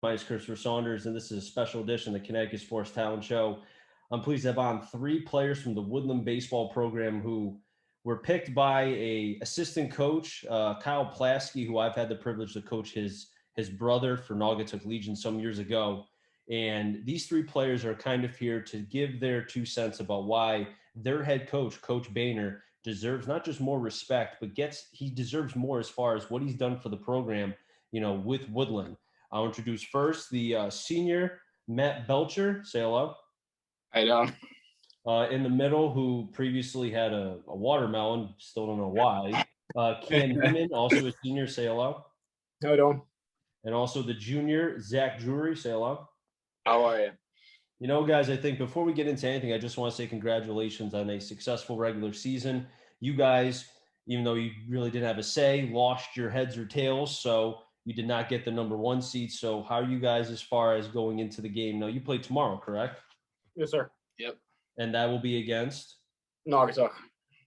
My name is Christopher Saunders, and this is a special edition of the Connecticut Sports Talent Show. I'm pleased to have on 3 players from the Woodland baseball program who were picked by a assistant coach, Kyle Plasky, who I've had the privilege to coach his brother for Naugatuck Legion some years ago. And these 3 players are kind of here to give their 2 cents about why their head coach, Coach Bainer, deserves not just more respect, but he deserves more as far as what he's done for the program, with Woodland. I'll introduce first the senior, Matt Belcher. Say hello. How you doing? In the middle, who previously had a watermelon, still don't know why. Ken Heeman, also a senior. Say hello. How you doing? And also the junior, Zach Drury. Say hello. How are you? Guys, I think before we get into anything, I just want to say congratulations on a successful regular season. You guys, even though you really didn't have a say, lost your heads or tails, so you did not get the number 1 seed. So how are you guys as far as going into the game? No, you play tomorrow, correct? Yes, sir. Yep. And that will be against? Naugatuck.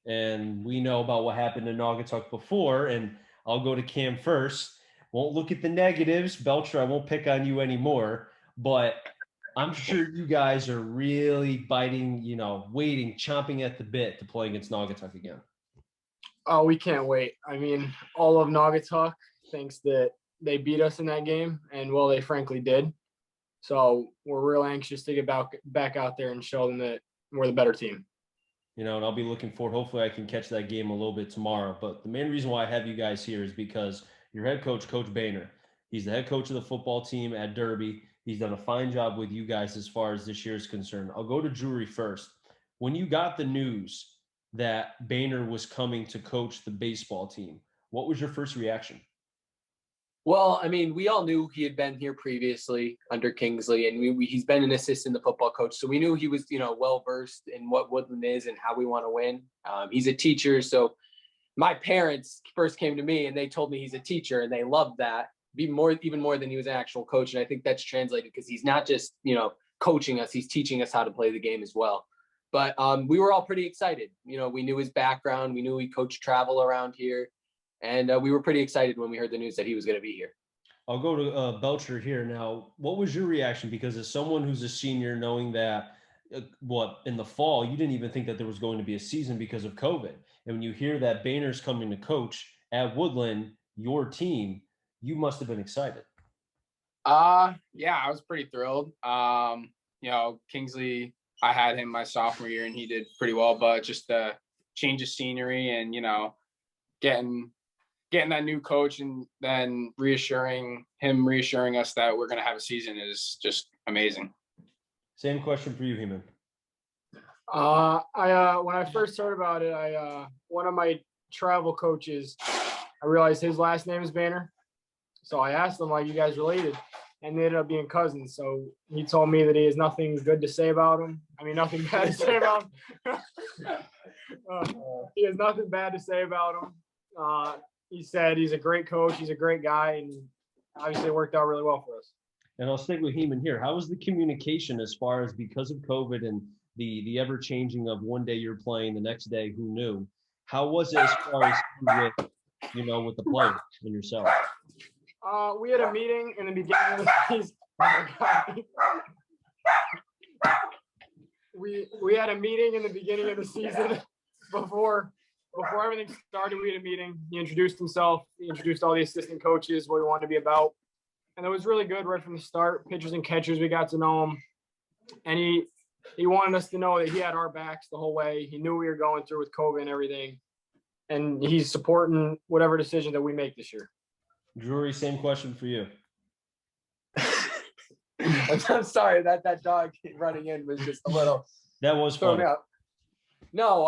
And we know about what happened in Naugatuck before, and I'll go to Cam first. Won't look at the negatives. Belcher, I won't pick on you anymore, but I'm sure you guys are really biting, waiting, chomping at the bit to play against Naugatuck again. Oh, we can't wait. I mean, all of Naugatuck thinks that they beat us in that game, and well, they frankly did. So we're real anxious to get back out there and show them that we're the better team. And I'll be looking forward. Hopefully I can catch that game a little bit tomorrow. But the main reason why I have you guys here is because your head coach, Coach Bainer, he's the head coach of the football team at Derby. He's done a fine job with you guys as far as this year is concerned. I'll go to Drury first. When you got the news that Bainer was coming to coach the baseball team, what was your first reaction? Well, I mean, we all knew he had been here previously under Kingsley, and he's been an assistant the football coach. So we knew he was, well-versed in what Woodland is and how we want to win. He's a teacher. So my parents first came to me and they told me he's a teacher, and they loved that even more than he was an actual coach. And I think that's translated because he's not just, coaching us, he's teaching us how to play the game as well. But we were all pretty excited. We knew his background. We knew he coached travel around here. And we were pretty excited when we heard the news that he was going to be here. I'll go to Belcher here now. What was your reaction? Because as someone who's a senior, knowing that in the fall, you didn't even think that there was going to be a season because of COVID. And when you hear that Bainer's coming to coach at Woodland, your team, you must have been excited. Yeah, I was pretty thrilled. Kingsley, I had him my sophomore year and he did pretty well, but just the change of scenery and, getting that new coach and then reassuring us that we're going to have a season is just amazing. Same question for you, Heeman. When I first heard about it, one of my travel coaches, I realized his last name is Bainer. So I asked him, you guys related? And they ended up being cousins. So he told me that he has nothing good to say about him. I mean, nothing bad to say about him. He has nothing bad to say about him. He said he's a great coach. He's a great guy. And obviously it worked out really well for us. And I'll stick with Heeman here. How was the communication as far as because of COVID and the ever-changing of one day you're playing, the next day, who knew? How was it as far as with the players and yourself? We had a meeting in the beginning of the season. We had a meeting in the beginning of the season before everything started. We had a meeting. He introduced himself. He introduced all the assistant coaches, what he wanted to be about. And it was really good right from the start. Pitchers and catchers, we got to know him. And he wanted us to know that he had our backs the whole way. He knew we were going through with COVID and everything. And he's supporting whatever decision that we make this year. Drury, same question for you. I'm sorry that dog running in was just a little. That was fun. No,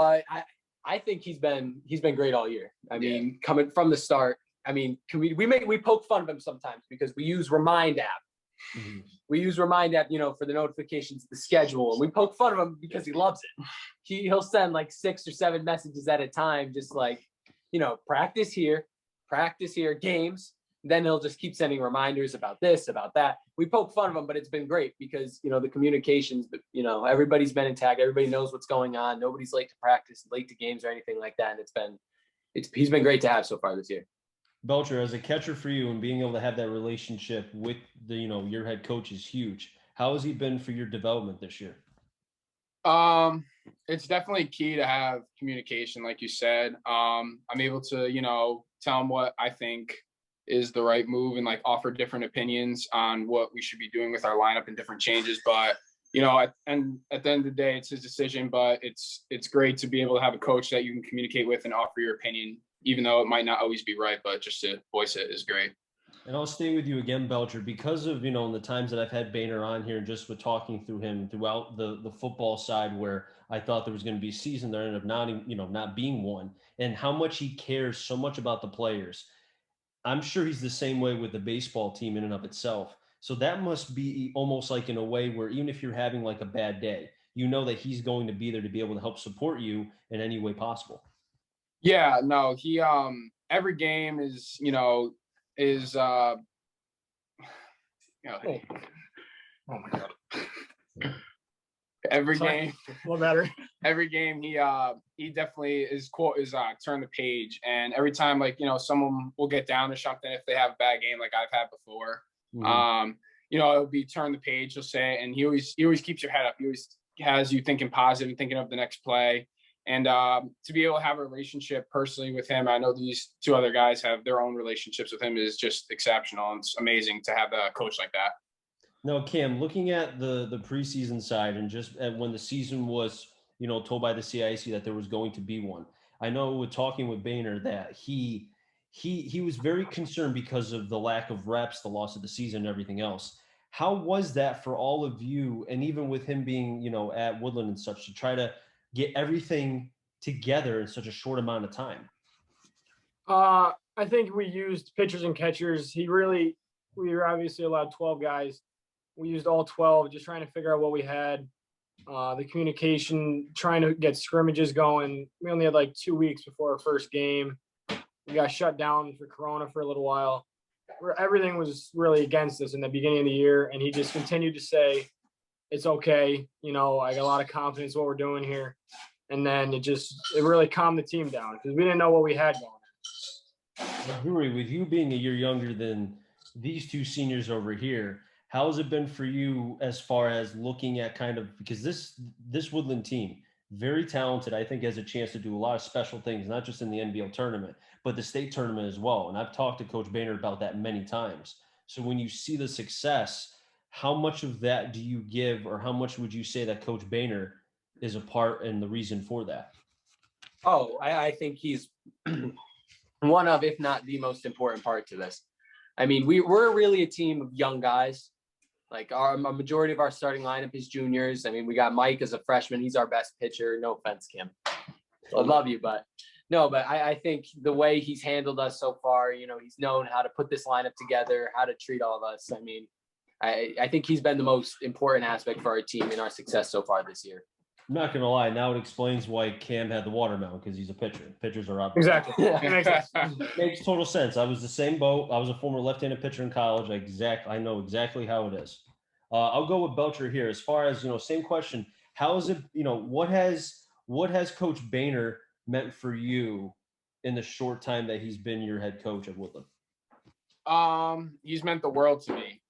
I think he's been great all year. I mean, coming from the start. I mean, we poke fun of him sometimes because we use Remind app. Mm-hmm. We use Remind app, for the notifications, the schedule, and we poke fun of him because he loves it. He'll send 6 or 7 messages at a time, just practice here, games. Then he'll just keep sending reminders about this, about that. We poke fun of him, but it's been great because, the communications, everybody's been intact. Everybody knows what's going on. Nobody's late to practice, late to games or anything like that. And he's been great to have so far this year. Belcher, as a catcher for you and being able to have that relationship with your head coach is huge. How has he been for your development this year? It's definitely key to have communication, like you said. I'm able to, tell him what I think is the right move and like offer different opinions on what we should be doing with our lineup and different changes. But at the end of the day, it's his decision. But it's great to be able to have a coach that you can communicate with and offer your opinion, even though it might not always be right. But just to voice it is great. And I'll stay with you again, Belcher, because of, in the times that I've had Bainer on here and just with talking through him throughout the football side where I thought there was going to be a season, there ended up not being one, and how much he cares so much about the players. I'm sure he's the same way with the baseball team in and of itself. So that must be almost like in a way where even if you're having like a bad day, that he's going to be there to be able to help support you in any way possible. Yeah, no, he every game is is oh my God. Every game, a little better. Every game he definitely is turn the page, and every time someone will get down to something if they have a bad game like I've had before. Mm-hmm. It'll be turn the page, he'll say it, and he always keeps your head up. He always has you thinking positive and thinking of the next play. And to be able to have a relationship personally with him, I know these two other guys have their own relationships with him, is just exceptional. And it's amazing to have a coach like that. No, Cam, looking at the preseason side and just when the season was, told by the CIC that there was going to be one, I know with talking with Bainer that he was very concerned because of the lack of reps, the loss of the season, and everything else. How was that for all of you? And even with him being, at Woodland and such, to try to get everything together in such a short amount of time? I think we used pitchers and catchers. We were obviously allowed 12 guys. We used all 12, just trying to figure out what we had. The communication, trying to get scrimmages going. We only had like 2 weeks before our first game. We got shut down for Corona for a little while. Everything was really against us in the beginning of the year, and he just continued to say, it's okay. I got a lot of confidence in what we're doing here. And then it really calmed the team down because we didn't know what we had going on. Drury, with you being a year younger than these two seniors over here, how has it been for you as far as looking at because this Woodland team, very talented, I think has a chance to do a lot of special things, not just in the NVL tournament, but the state tournament as well. And I've talked to Coach Bainer about that many times. So when you see the success, how much of that do you give, or how much would you say that Coach Bainer is a part and the reason for that? Oh, I think he's one of, if not the most important part to this. I mean, we're really a team of young guys. Like a majority of our starting lineup is juniors. I mean, we got Mike as a freshman. He's our best pitcher. No offense, Kim. I love you, but I think the way he's handled us so far, he's known how to put this lineup together, how to treat all of us. I mean, I think he's been the most important aspect for our team and our success so far this year. I'm not going to lie. Now it explains why Cam had the watermelon, because he's a pitcher. Pitchers are up. Exactly. Makes total sense. I was the same boat. I was a former left-handed pitcher in college. I know exactly how it is. I'll go with Belcher here. As far as, same question. How is it, what has Coach Bainer meant for you in the short time that he's been your head coach at Woodland? He's meant the world to me.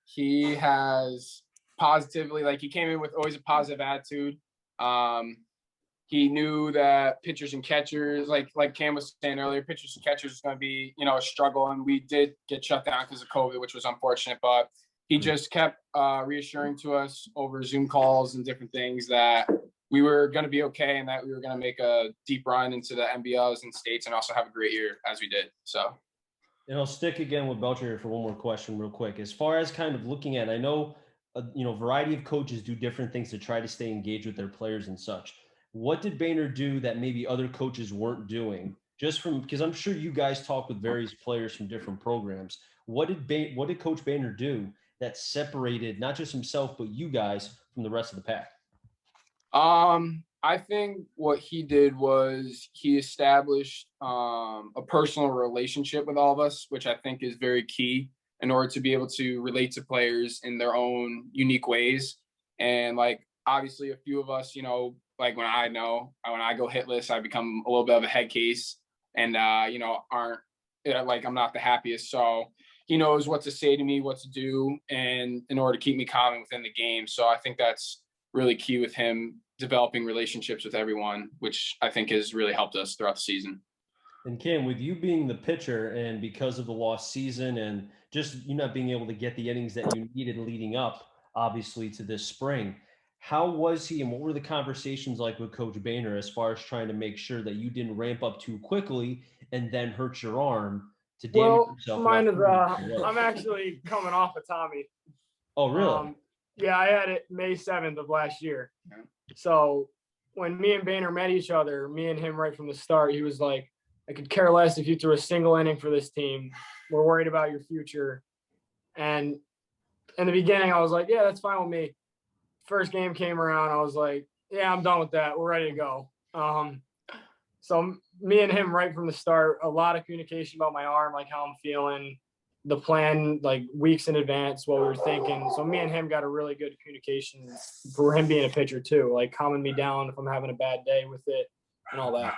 He has positively, he came in with always a positive attitude. He knew that pitchers and catchers, like Cam was saying earlier, pitchers and catchers is going to be, a struggle. And we did get shut down because of COVID, which was unfortunate. But he just kept reassuring to us over Zoom calls and different things that we were going to be okay and that we were going to make a deep run into the NBLs and states and also have a great year as we did. So. And I'll stick again with Belcher here for one more question real quick. As far as kind of looking at, I know, variety of coaches do different things to try to stay engaged with their players and such. What did Bainer do that maybe other coaches weren't doing? Because I'm sure you guys talk with various players from different programs. What did Coach Bainer do that separated not just himself, but you guys from the rest of the pack? I think what he did was he established a personal relationship with all of us, which I think is very key in order to be able to relate to players in their own unique ways. And obviously a few of us, when I go hitless, I become a little bit of a head case and, aren't like I'm not the happiest. So he knows what to say to me, what to do, and in order to keep me calm within the game. So I think that's really key with him developing relationships with everyone, which I think has really helped us throughout the season. And Cam, with you being the pitcher and because of the lost season and just you not being able to get the innings that you needed leading up, obviously, to this spring, how was he and what were the conversations like with Coach Bainer as far as trying to make sure that you didn't ramp up too quickly and then hurt your arm to damage yourself? Mine is, I'm actually coming off of Tommy. Oh, really? Yeah, I had it May 7th of last year. So when me and Bainer met each other, me and him right from the start, he was like, I could care less if you threw a single inning for this team. We're worried about your future. And in the beginning, I was like, yeah, that's fine with me. First game came around, I was like, yeah, I'm done with that. We're ready to go. So me and him right from the start, a lot of communication about my arm, like how I'm feeling, the plan, like weeks in advance, what we were thinking. So me and him got a really good communication for him being a pitcher too, like calming me down if I'm having a bad day with it and all that.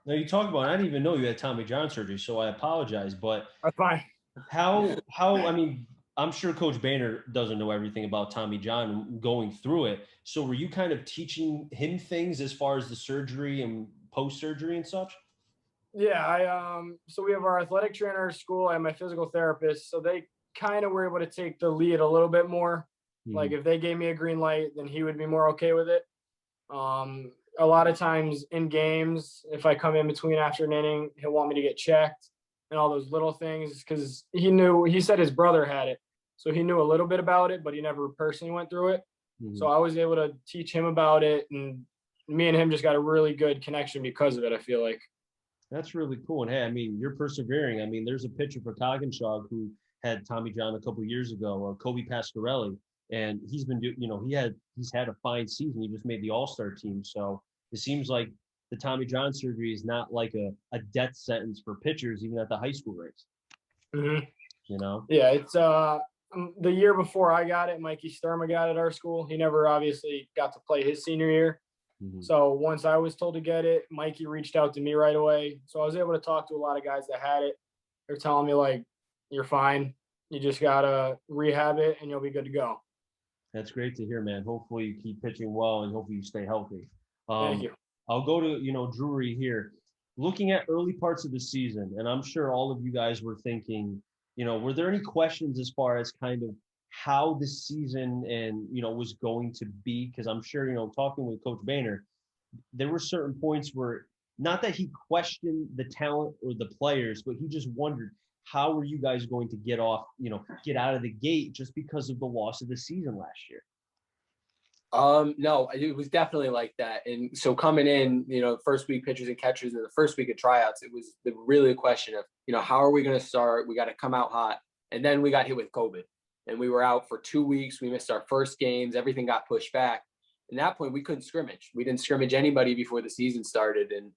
Now you talk about, I didn't even know you had Tommy John surgery, so I apologize. But that's fine. I mean, I'm sure Coach Bainer doesn't know everything about Tommy John going through it. So were you kind of teaching him things as far as the surgery and post-surgery and such? Yeah, so we have our athletic trainer at school and my physical therapist. So they kind of were able to take the lead a little bit more. Mm-hmm. Like if they gave me a green light, then he would be more okay with it. A lot of times in games, if I come in between after an inning, he'll want me to get checked and all those little things because he said his brother had it. So he knew a little bit about it, but he never personally went through it. Mm-hmm. So I was able to teach him about it, and me and him just got a really good connection because of it, I feel like. That's really cool. And hey, I mean, you're persevering. I mean, there's a pitcher for Coggins who had Tommy John a couple of years ago, Kobe Pasquarelli, and he's been, he's had a fine season. He just made the All-Star team. So it seems like the Tommy John surgery is not like a death sentence for pitchers, even at the high school ranks. Mm-hmm. You know? Yeah, it's the year before I got it, Mikey Sturma got it at our school. He never obviously got to play his senior year. Mm-hmm. So once I was told to get it, Mikey reached out to me right away. So I was able to talk to a lot of guys that had it. They're telling me, like, you're fine. You just got to rehab it and you'll be good to go. That's great to hear, man. Hopefully you keep pitching well and hopefully you stay healthy. Thank you. I'll go to, Drury here. Looking at early parts of the season, and I'm sure all of you guys were thinking, were there any questions as far as kind of how the season and, was going to be? Because I'm sure, talking with Coach Bainer, there were certain points where not that he questioned the talent or the players, but he just wondered, how were you guys going to get out of the gate just because of the loss of the season last year? No, it was definitely like that. And so coming in, first week pitchers and catchers in the first week of tryouts, it was really a question of, how are we going to start? We got to come out hot. And then we got hit with COVID and we were out for 2 weeks. We missed our first games. Everything got pushed back. At that point, we couldn't scrimmage. We didn't scrimmage anybody before the season started. And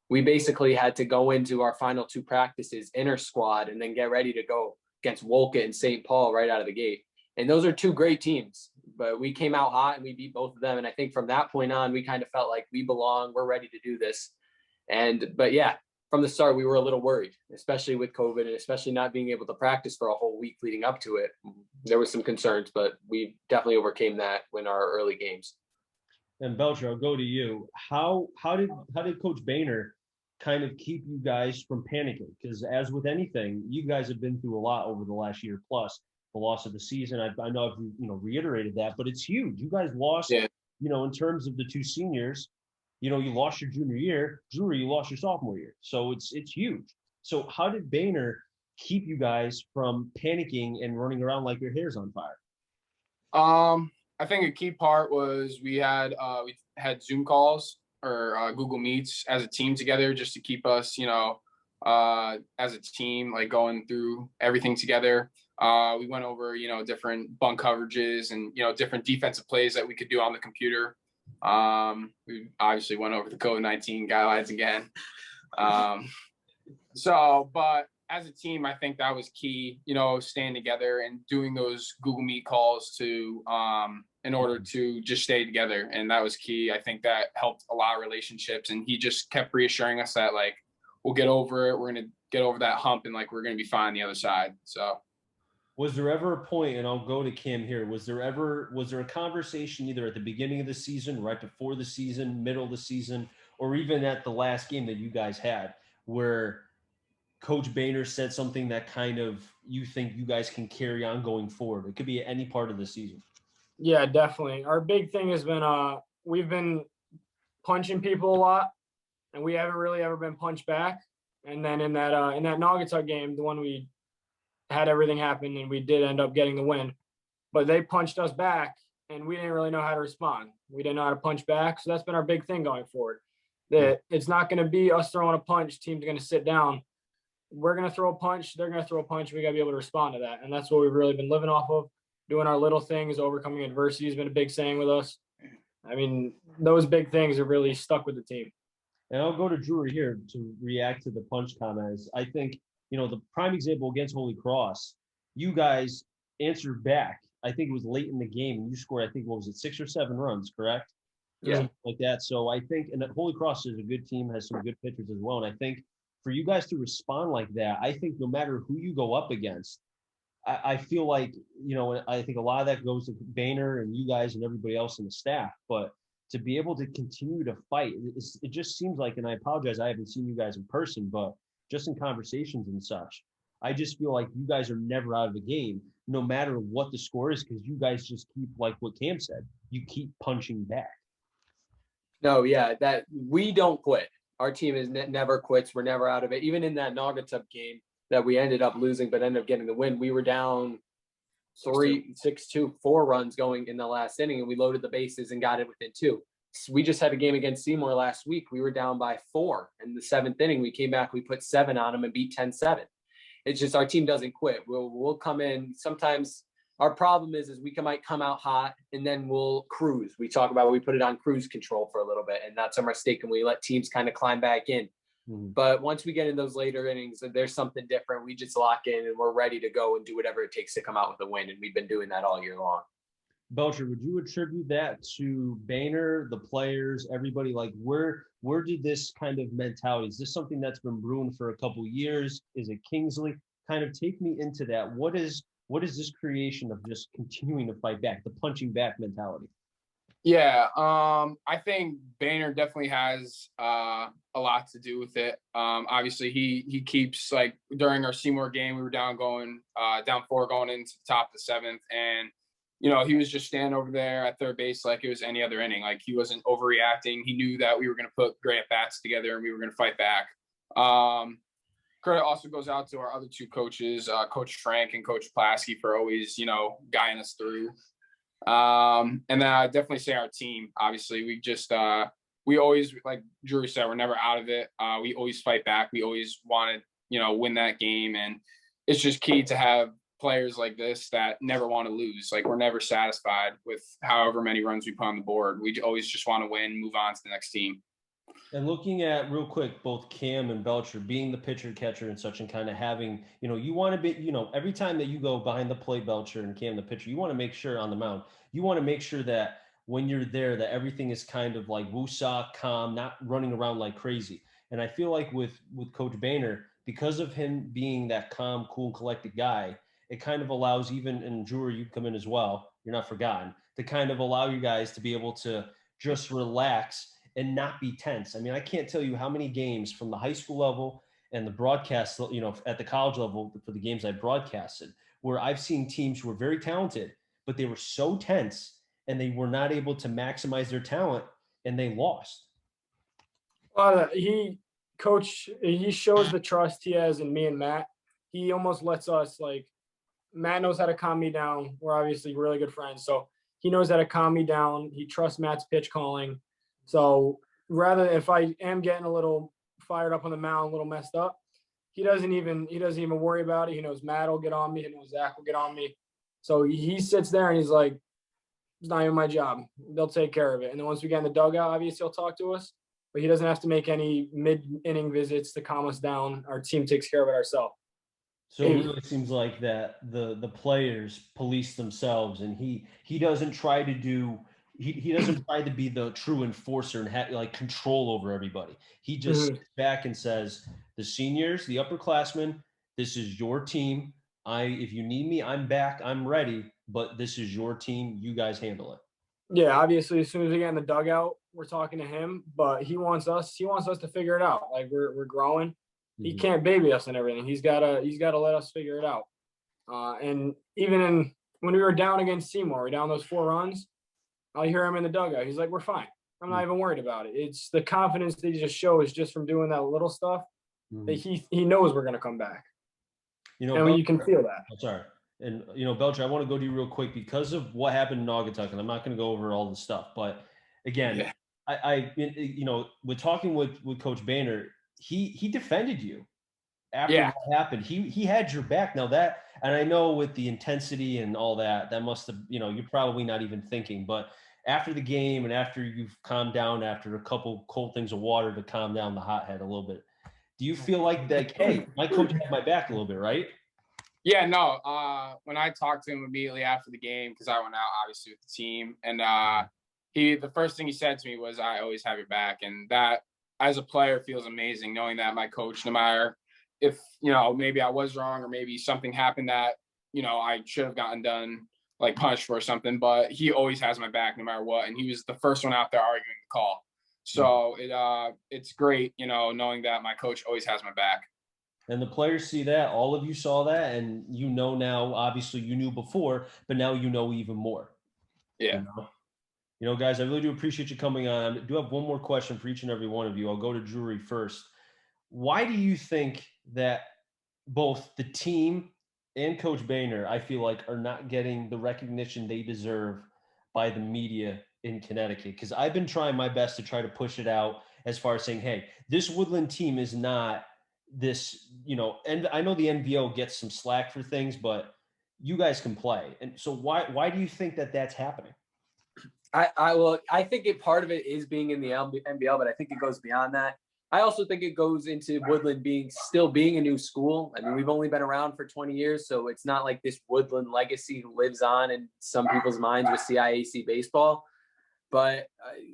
we basically had to go into our final 2 practices, inter squad, and then get ready to go against Wolcott and St. Paul right out of the gate. And those are 2 great teams, but we came out hot and we beat both of them. And I think from that point on, we kind of felt like we belong, we're ready to do this. But yeah, from the start, we were a little worried, especially with COVID and especially not being able to practice for a whole week leading up to it. There was some concerns, but we definitely overcame that in our early games. And Belcher, I'll go to you. How did Coach Bainer kind of keep you guys from panicking? Because as with anything, you guys have been through a lot over the last year plus. The loss of the season. I know I've reiterated that, but it's huge. You guys lost, in terms of the 2 seniors, you lost your junior year. Drury, you lost your sophomore year. So it's huge. So how did Bainer keep you guys from panicking and running around like your hair's on fire? I think a key part was we had Zoom calls or Google Meets as a team together just to keep us, as a team, like going through everything together. We went over, different bunt coverages and, different defensive plays that we could do on the computer. We obviously went over the COVID-19 guidelines again. But as a team, I think that was key, staying together and doing those Google Meet calls to, in order to just stay together. And that was key. I think that helped a lot of relationships. And he just kept reassuring us that, like, we'll get over it. We're going to get over that hump and like we're going to be fine on the other side. So. Was there ever a point, and I'll go to Kim here, was there a conversation either at the beginning of the season, right before the season, middle of the season, or even at the last game that you guys had, where Coach Bainer said something that kind of you think you guys can carry on going forward? It could be at any part of the season. Yeah, definitely. Our big thing has been we've been punching people a lot, and we haven't really ever been punched back. And then in that Naugatuck game, the one we had everything happen and we did end up getting the win, but they punched us back and we didn't really know how to respond. We didn't know how to punch back. So that's been our big thing going forward, that it's not going to be us throwing a punch. Team's going to sit down. We're going to throw a punch. They're going to throw a punch. We got to be able to respond to that. And that's what we've really been living off of. Doing our little things, overcoming adversity has been a big saying with us. I mean, those big things have really stuck with the team. And I'll go to Drury here to react to the punch comments. I think, the prime example against Holy Cross, you guys answered back. I think it was late in the game. And you scored, I think, what was it, 6 or 7 runs, correct? Yeah. Something like that. So I think, and Holy Cross is a good team, has some good pitchers as well. And I think for you guys to respond like that, I think no matter who you go up against, I feel like, I think a lot of that goes to Bainer and you guys and everybody else in the staff. But to be able to continue to fight, it just seems like, and I apologize, I haven't seen you guys in person, but just in conversations and such, I just feel like you guys are never out of the game, no matter what the score is, because you guys just keep, like what Cam said, you keep punching back. No, yeah, that we don't quit. Our team is never quits. We're never out of it. Even in that Naugatuck game that we ended up losing, but ended up getting the win, we were down 6-2, 4 runs going in the last inning, and we loaded the bases and got it within 2. We just had a game against Seymour last week. We were down by 4 in the 7th inning. We came back, we put 7 on them and beat 10-7. It's just our team doesn't quit. We'll come in. Sometimes our problem is we might come out hot and then we'll cruise. We put it on cruise control for a little bit, and that's our mistake, and we let teams kind of climb back in. Mm-hmm. But once we get in those later innings, there's something different. We just lock in and we're ready to go and do whatever it takes to come out with a win, and we've been doing that all year long. Belcher, would you attribute that to Bainer, the players, everybody? Like, where did this kind of mentality? Is this something that's been brewing for a couple of years? Is it Kingsley? Kind of take me into that. What is this creation of just continuing to fight back, the punching back mentality? Yeah, I think Bainer definitely has a lot to do with it. Obviously, he keeps, like, during our Seymour game, we were down 4 going into the top of the 7th, and he was just standing over there at third base like it was any other inning. Like, he wasn't overreacting. He knew that we were going to put great at-bats together and we were going to fight back. Credit also goes out to our other 2 coaches, Coach Frank and Coach Plasky, for always, guiding us through. And then I definitely say our team. Obviously, we always, like Drury said, we're never out of it. We always fight back. We always want to, win that game. And it's just key to have players like this that never want to lose. Like, we're never satisfied with however many runs we put on the board. We always just want to win, move on to the next team. And looking at, real quick, both Cam and Belcher being the pitcher catcher and such, and kind of having, you want to be, every time that you go behind the plate, Belcher and Cam the pitcher, you want to make sure on the mound, you want to make sure that when you're there, that everything is kind of like woosah, calm, not running around like crazy. And I feel like with Coach Bainer, because of him being that calm, cool, collected guy, it kind of allows, even, and Drew, you come in as well, you're not forgotten, to kind of allow you guys to be able to just relax and not be tense. I mean, I can't tell you how many games from the high school level and the broadcast, at the college level for the games I broadcasted, where I've seen teams who were very talented, but they were so tense and they were not able to maximize their talent, and they lost. He shows the trust he has in me and Matt. He almost lets us, like, Matt knows how to calm me down. We're obviously really good friends, so he knows how to calm me down. He trusts Matt's pitch calling. So rather, if I am getting a little fired up on the mound, a little messed up, he doesn't even worry about it. He knows Matt will get on me. He knows Zach will get on me. So he sits there and he's like, it's not even my job. They'll take care of it. And then once we get in the dugout, obviously he'll talk to us, but he doesn't have to make any mid-inning visits to calm us down. Our team takes care of it ourselves. So it really seems like that the players police themselves, and he doesn't try to do he doesn't try to be the true enforcer and have like control over everybody. He just sits back and says, the seniors, the upperclassmen, this is your team. If you need me, I'm back. I'm ready, but this is your team. You guys handle it. Yeah, obviously, as soon as we get in the dugout, we're talking to him, but he wants us to figure it out. Like we're growing. He can't baby us and everything. He's gotta let us figure it out. And even when we were down against Seymour, we're down those 4 runs. I hear him in the dugout. He's like, "We're fine. I'm not even worried about it." It's the confidence that he just shows just from doing that little stuff that he knows we're gonna come back. You know, and Belcher, you can feel that. I'm sorry. And, Belcher, I want to go to you real quick because of what happened in Naugatuck, and I'm not going to go over all the stuff. But, again, with talking with Coach Bainer, he defended you after what happened. He had your back. Now that – and I know with the intensity and all that, that must have – you're probably not even thinking. But after the game and after you've calmed down after a couple cold things of water to calm down the hothead a little bit, do you feel like hey, my coach had my back a little bit, right? Yeah, no. When I talked to him immediately after the game, because I went out obviously with the team, and the first thing he said to me was, "I always have your back," and that as a player feels amazing, knowing that my coach, no matter if maybe I was wrong or maybe something happened that I should have gotten done like punished for or something, but he always has my back no matter what, and he was the first one out there arguing the call. So it's great, knowing that my coach always has my back. And the players see that. All of you saw that, and now. Obviously, you knew before, but now you know even more. Yeah. Guys, I really do appreciate you coming on. I do have one more question for each and every one of you. I'll go to Drury first. Why do you think that both the team and Coach Bainer, I feel like, are not getting the recognition they deserve by the media in Connecticut? Because I've been trying my best to try to push it out as far as saying, hey, this Woodland team is not this, and I know the NVL gets some slack for things, but you guys can play. And so why do you think that that's happening? I think part of it is being in the NVL, but I think it goes beyond that. I also think it goes into Woodland still being a new school. I mean, we've only been around for 20 years, so it's not like this Woodland legacy lives on in some people's minds with CIAC baseball. But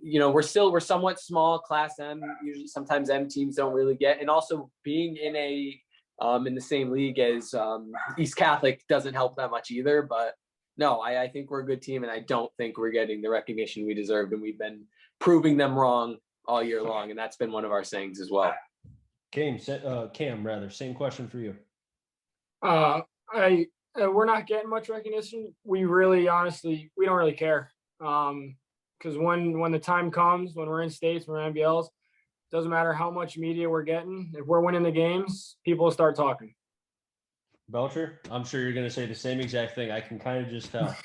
we're somewhat small, Class M. Usually, sometimes M teams don't really get, and also being in in the same league as East Catholic doesn't help that much either. But no, I think we're a good team, and I don't think we're getting the recognition we deserved, and we've been proving them wrong all year long, and that's been one of our sayings as well. Cam, same question for you. We're not getting much recognition. We really, honestly, we don't really care. Because when the time comes, when we're in states, we're in NBLs, doesn't matter how much media we're getting. If we're winning the games, people will start talking. Belcher, I'm sure you're going to say the same exact thing. I can kind of just tell.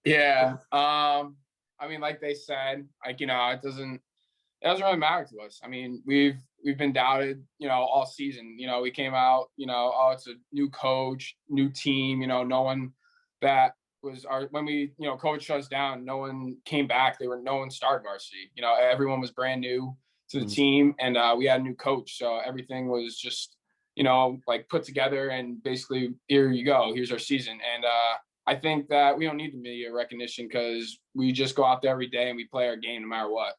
Yeah. I mean, like they said, it doesn't really matter to us. I mean, we've been doubted, all season. We came out, it's a new coach, new team, no one that was when we, coach shut us down, no one came back. No one started varsity. Everyone was brand new to the team, and we had a new coach. So everything was just, like put together, and basically, here you go. Here's our season. And I think that we don't need the media recognition because we just go out there every day and we play our game no matter what.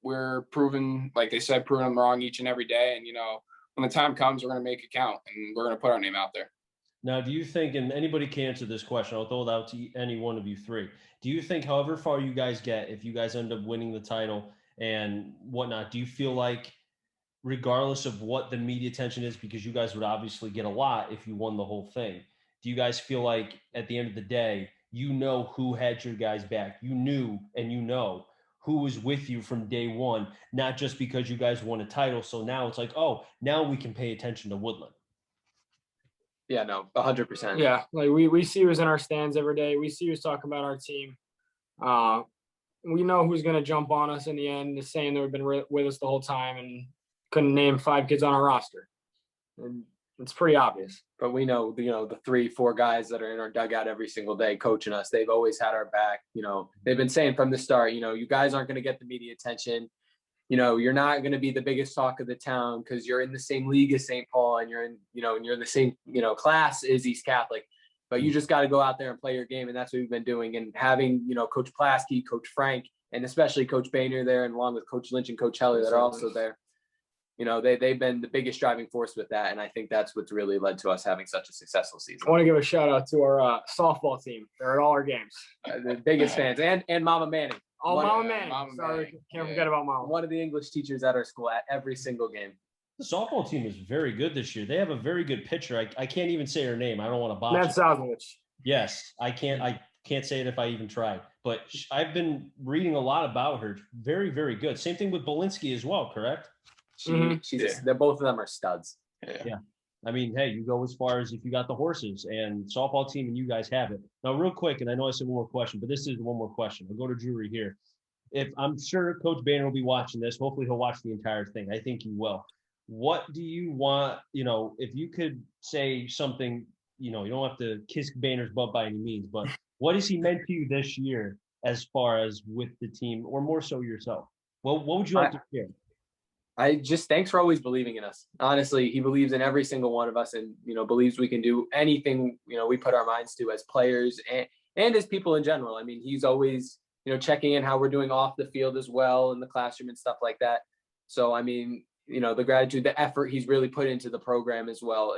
We're proven, like they said, proving them wrong each and every day. And, when the time comes, we're going to make it count, and we're going to put our name out there. Now, do you think, and anybody can answer this question, I'll throw it out to any one of you three. Do you think however far you guys get, if you guys end up winning the title and whatnot, do you feel like regardless of what the media attention is, because you guys would obviously get a lot if you won the whole thing, do you guys feel like at the end of the day, who had your guys back? You knew and who was with you from day one, not just because you guys won a title. So now it's like, oh, now we can pay attention to Woodland. Yeah, no, 100%. Yeah, like we see who's in our stands every day. We see who's talking about our team. We know who's going to jump on us in the end, the saying that we've been with us the whole time and couldn't name 5 kids on our roster. And it's pretty obvious. But we know, the 3-4 guys that are in our dugout every single day coaching us, they've always had our back. They've been saying from the start, you guys aren't going to get the media attention. You're not going to be the biggest talk of the town because you're in the same league as St. Paul, and you're in the same, class as East Catholic. but you just got to go out there and play your game. And that's what we've been doing. And having, Coach Plasky, Coach Frank, and especially Coach Bainer there, and along with Coach Lynch and Coach Helly that are also there, they've been the biggest driving force with that. And I think that's what's really led to us having such a successful season. I want to give a shout out to our softball team. They're at all our games. The biggest fans, and Mama Manning. Oh, Mama Manning. Sorry, can't forget about Mama. One of the English teachers at our school at every single game. The softball team is very good this year. They have a very good pitcher. I can't even say her name. I don't want to botch Matt it. Sosnovich. Yes, I can't say it if I even tried. But I've been reading a lot about her. Very, very good. Same thing with Belinsky as well, correct? They're both of them are studs. Yeah. I mean, hey, you go as far as if you got the horses and softball team and you guys have it. Now, real quick, and I know I said one more question, but this is one more question. I'll go to Drury here. If I'm sure Coach Bainer will be watching this, hopefully he'll watch the entire thing. I think he will. What do you want, if you could say something, you don't have to kiss Bainer's butt by any means, but what has he meant to you this year as far as with the team, or more so yourself? What would you like to share? Thanks for always believing in us. Honestly, he believes in every single one of us and, believes we can do anything, we put our minds to as players and as people in general. I mean, he's always, checking in how we're doing off the field as well in the classroom and stuff like that. So, I mean, the gratitude, the effort he's really put into the program as well,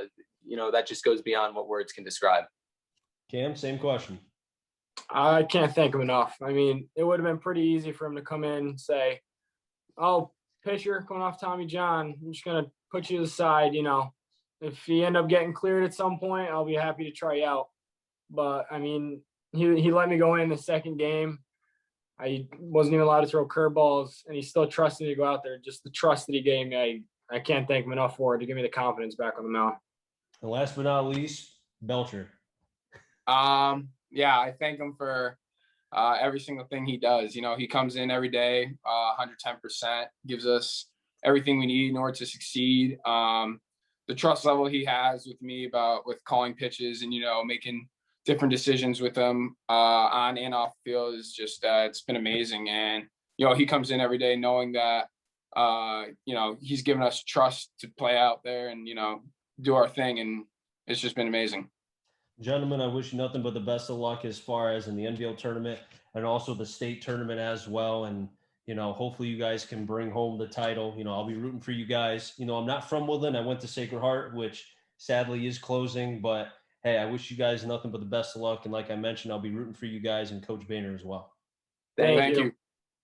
that just goes beyond what words can describe. Cam, same question. I can't thank him enough. I mean, it would have been pretty easy for him to come in and say, oh, pitcher coming off Tommy John, I'm just going to put you to the side. If you end up getting cleared at some point, I'll be happy to try you out. But, I mean, he let me go in the second game. I wasn't even allowed to throw curveballs, and he still trusted me to go out there. Just the trust that he gave me, I can't thank him enough for it, to give me the confidence back on the mound. And last but not least, Belcher. Yeah, I thank him for every single thing he does. He comes in every day, 110%, gives us everything we need in order to succeed. The trust level he has with me with calling pitches and, making different decisions with him on and off the field is just, it's been amazing. And, he comes in every day knowing that, he's given us trust to play out there and, do our thing. And it's just been amazing. Gentlemen, I wish you nothing but the best of luck as far as in the NVL tournament and also the state tournament as well. And, hopefully you guys can bring home the title. I'll be rooting for you guys. I'm not from Woodland. I went to Sacred Heart, which sadly is closing, but hey, I wish you guys nothing but the best of luck. And like I mentioned, I'll be rooting for you guys and Coach Bainer as well. Thank you.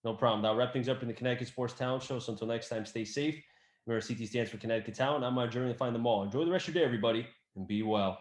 No problem. That'll wrap things up in the Connecticut Sports Talent Show. So until next time, stay safe. Remember, CT stands for Connecticut Talent. I'm on a journey to find them all. Enjoy the rest of your day, everybody, and be well.